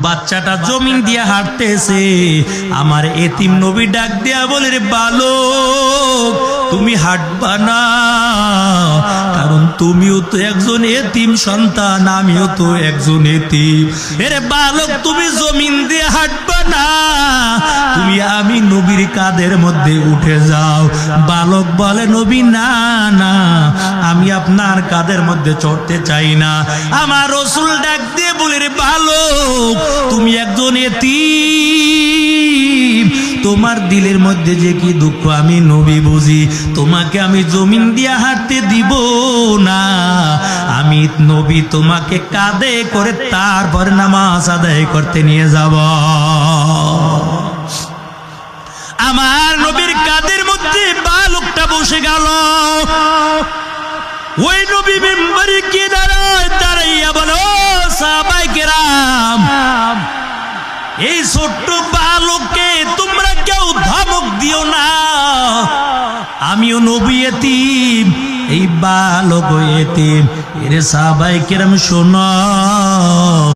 বাচ্চাটা জমিন দিয়ে হাঁটতেছে, আমার এতিম নবী ডাক দিয়া বলে, রে বালক তুমি হাঁটবা না, কারণ তুমিও তো একজন এতিম সন্তান, আমিও তো একজন এতিম। এরে বালক তুমি জমিন দিয়ে হাঁটবা না, তুমি আমি নবীর কাঁধের মধ্যে উঠে যাও। বালক বলে, নবী না না, আমি আপনার কাঁধের মধ্যে চড়তে চাই না। আমার রাসূল ডাক দিয়ে বলে, রে বালক তুমি একজন এতিম, তোমার দিলের মধ্যে যে কি দুঃখ আমি নবী বুঝি, তোমাকে আমি জমিন দিয়ে হাঁটতে দিব না। আমি নবী তোমাকে কাঁধে করে তারপর নামাজ আদায় করতে নিয়ে যাব। আমার নবীর কাঁধের মধ্যে বালকটা বসে গেল। ওই নবী মিম্বরে কি দাঁড়ায়, দাঁড়াইয়া বলো, সাহাবায়ে কেরাম এই ছোট্ট বালককে তোমরা কেউ ধমক দিও না, আমিও নবী এতিম, এই বালক এতিম। এরে সাহাবায়ে কেরাম শোনো,